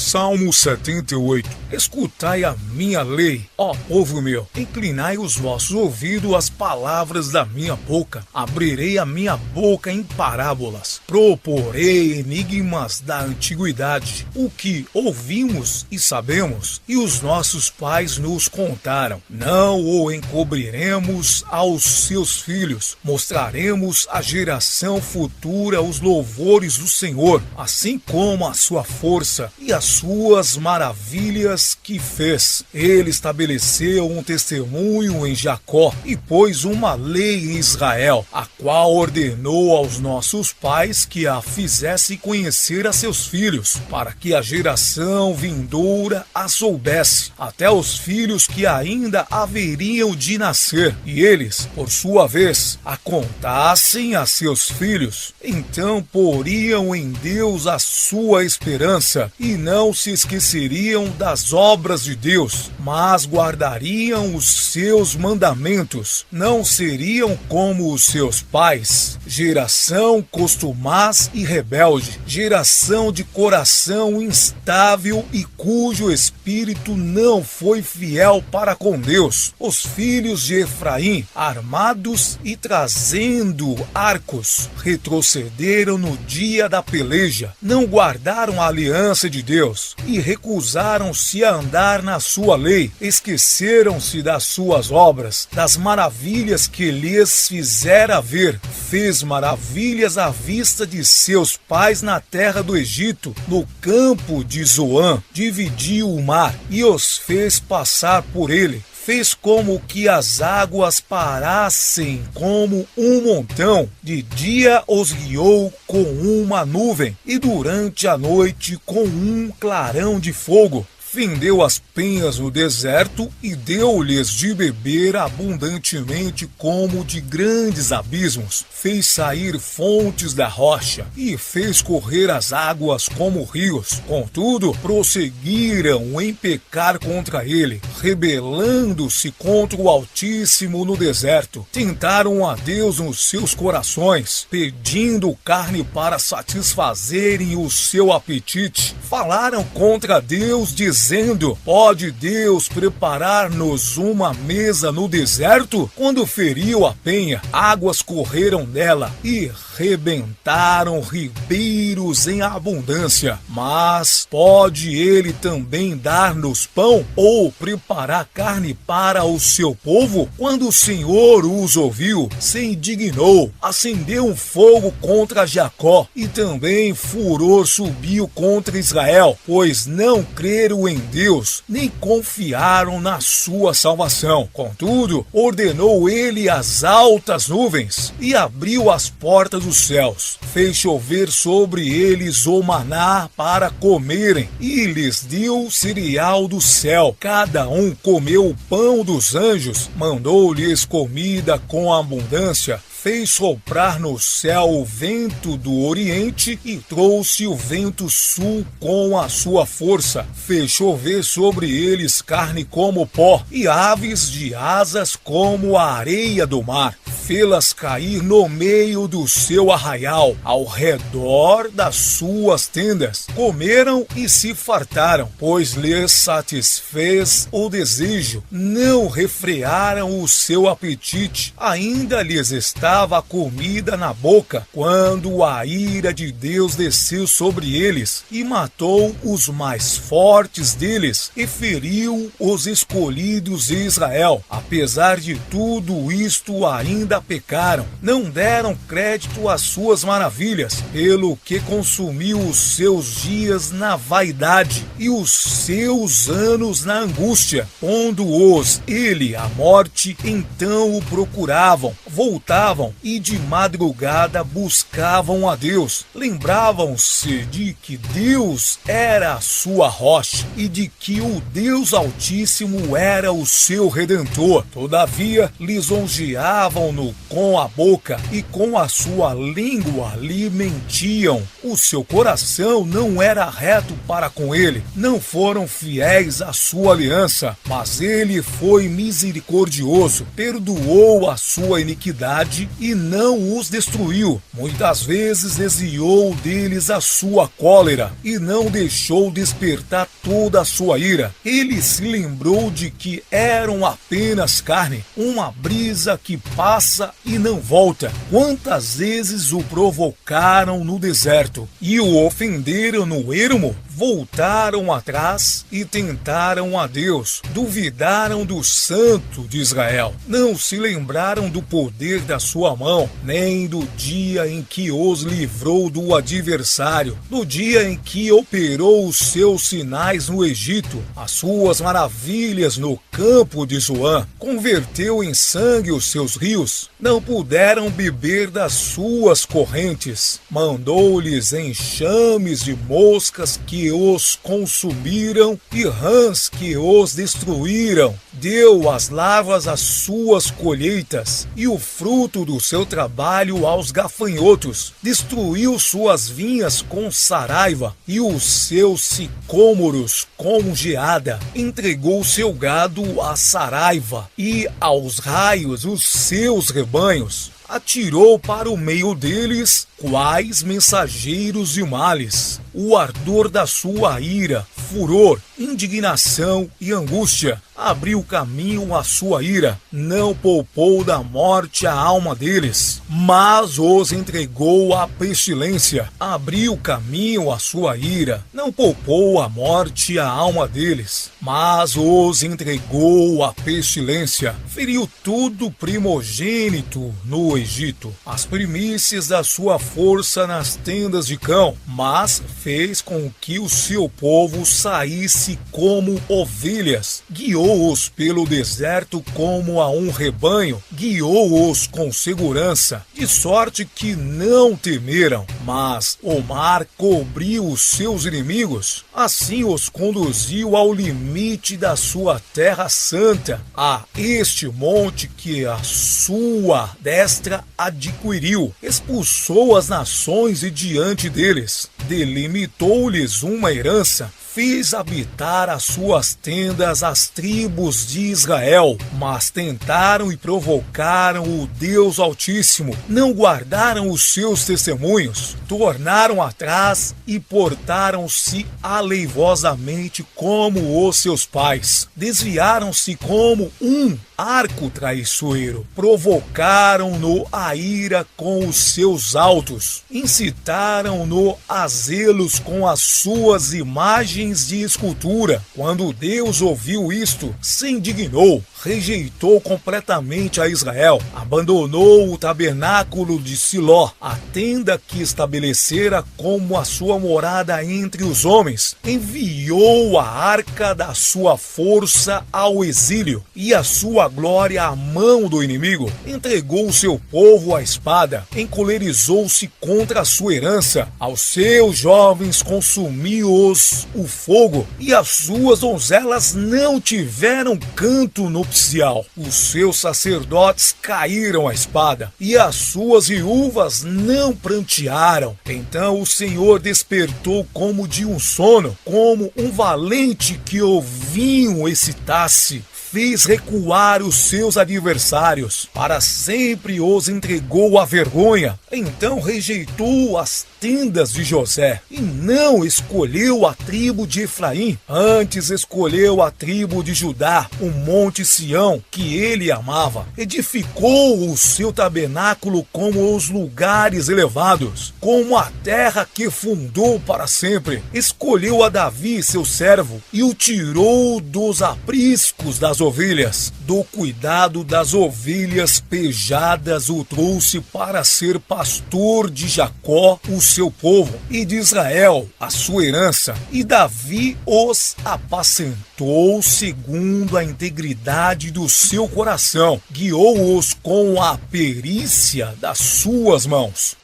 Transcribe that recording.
Salmo 78. Escutai a minha lei, ó povo meu, inclinai os vossos ouvidos às palavras da minha boca. Abrirei a minha boca em parábolas, proporei enigmas da antiguidade, o que ouvimos e sabemos, e os nossos pais nos contaram. Não o encobriremos aos seus filhos, mostraremos à geração futura os louvores do Senhor, assim como a sua força e as suas maravilhas que fez. Ele estabeleceu um testemunho em Jacó e pôs uma lei em Israel, a qual ordenou aos nossos pais que a fizesse conhecer a seus filhos, para que a geração vindoura a soubesse, até os filhos que ainda haveriam de nascer, e eles, por sua vez, a contassem a seus filhos. Então poriam em Deus a sua esperança e não se esqueceriam das obras de Deus, mas guardariam os seus mandamentos. Não seriam como os seus pais, geração costumaz e rebelde, geração de coração instável e cujo espírito não foi fiel para com Deus. Os filhos de Efraim, armados e trazendo arcos, retrocederam no dia da peleja, não guardaram a aliança de Deus e recusaram-se a andar na sua lei, esqueceram-se das suas obras, das maravilhas que lhes fizera ver. Fez maravilhas à vista de seus pais na terra do Egito, no campo de Zoan, dividiu o mar e os fez passar por ele. Fez como que as águas parassem como um montão. De dia os guiou com uma nuvem e durante a noite com um clarão de fogo. Fendeu as penhas no deserto e deu-lhes de beber abundantemente como de grandes abismos. Fez sair fontes da rocha e fez correr as águas como rios. Contudo, prosseguiram em pecar contra ele, rebelando-se contra o Altíssimo no deserto. Tentaram a Deus nos seus corações, pedindo carne para satisfazerem o seu apetite. Falaram contra Deus, dizendo: pode Deus preparar-nos uma mesa no deserto? Quando feriu a penha, águas correram dela e rebentaram ribeiros em abundância. Mas pode ele também dar-nos pão ou preparar carne para o seu povo? Quando o Senhor os ouviu, se indignou, acendeu um fogo contra Jacó e também furor subiu contra Israel, pois não creram em Deus, nem confiaram na sua salvação. Contudo, ordenou ele as altas nuvens e abriu as portas dos céus. Fez chover sobre eles o maná para comerem e lhes deu cereal do céu. Cada um comeu o pão dos anjos, mandou-lhes comida com abundância. Fez soprar no céu o vento do oriente e trouxe o vento sul com a sua força. Fez chover sobre eles carne como pó e aves de asas como a areia do mar. Fê-las cair no meio do seu arraial, ao redor das suas tendas. Comeram e se fartaram, pois lhes satisfez o desejo. Não refrearam o seu apetite, ainda lhes estava a comida na boca, quando a ira de Deus desceu sobre eles e matou os mais fortes deles e feriu os escolhidos de Israel. Apesar de tudo isto, ainda pecaram, não deram crédito às suas maravilhas, pelo que consumiu os seus dias na vaidade e os seus anos na angústia. Pondo-os ele à morte, então o procuravam, voltavam e de madrugada buscavam a Deus. Lembravam-se de que Deus era a sua rocha e de que o Deus Altíssimo era o seu Redentor. Todavia, lisonjeavam no falando com a boca e com a sua língua lhe mentiam. O seu coração não era reto para com ele, não foram fiéis à sua aliança, mas ele foi misericordioso, perdoou a sua iniquidade e não os destruiu. Muitas vezes desviou deles a sua cólera e não deixou despertar toda a sua ira. Ele se lembrou de que eram apenas carne, uma brisa que passa e não volta. Quantas vezes o provocaram no deserto e o ofenderam no ermo? Voltaram atrás e tentaram a Deus, duvidaram do Santo de Israel, não se lembraram do poder da sua mão, nem do dia em que os livrou do adversário, do dia em que operou os seus sinais no Egito, as suas maravilhas no campo de Zoan, converteu em sangue os seus rios, não puderam beber das suas correntes, mandou-lhes enxames de moscas que os consumiram e rãs que os destruíram, deu as lavas às suas colheitas e o fruto do seu trabalho aos gafanhotos, destruiu suas vinhas com saraiva e os seus sicômoros com geada, entregou seu gado à saraiva e aos raios os seus rebanhos, atirou para o meio deles quais mensageiros de males, o ardor da sua ira, furor, indignação e angústia, abriu caminho à sua ira, não poupou da morte a alma deles, mas os entregou à pestilência, abriu caminho à sua ira, não poupou a morte a alma deles, mas os entregou à pestilência, feriu tudo primogênito no Egito, as primícias da sua força nas tendas de cão, mas fez com que o seu povo saísse como ovelhas, guiou-os pelo deserto como a um rebanho, guiou-os com segurança, de sorte que não temeram, mas o mar cobriu os seus inimigos, assim os conduziu ao limite da sua terra santa, a este monte que a sua destra adquiriu, expulsou as nações e diante deles, delimitou-lhes uma herança, fez habitar as suas tendas as tribos de Israel, mas tentaram e provocaram o Deus Altíssimo, não guardaram os seus testemunhos, tornaram atrás e portaram-se aleivosamente como os seus pais, desviaram-se como um arco traiçoeiro, provocaram-no a ira com os seus altos, incitaram-no a zelos com as suas imagens de escultura. Quando Deus ouviu isto, se indignou, rejeitou completamente a Israel, abandonou o tabernáculo de Siló, a tenda que estabelecera como a sua morada entre os homens, enviou a arca da sua força ao exílio e a sua glória à mão do inimigo, entregou o seu povo à espada, encolerizou-se contra a sua herança, aos seus jovens consumiu-os o fogo, e as suas donzelas não tiveram canto nupcial. Os seus sacerdotes caíram à espada, e as suas viúvas não prantearam. Então o Senhor despertou como de um sono, como um valente que o vinho excitasse. Fez recuar os seus adversários, para sempre os entregou à vergonha. Então rejeitou as tendas de José, e não escolheu a tribo de Efraim, antes escolheu a tribo de Judá, o monte Sião, que ele amava. Edificou o seu tabernáculo como os lugares elevados, como a terra que fundou para sempre. Escolheu a Davi, seu servo, e o tirou dos apriscos das ovelhas, do cuidado das ovelhas pejadas o trouxe para ser pastor de Jacó, o seu povo, e de Israel, a sua herança, e Davi os apacentou segundo a integridade do seu coração, guiou-os com a perícia das suas mãos.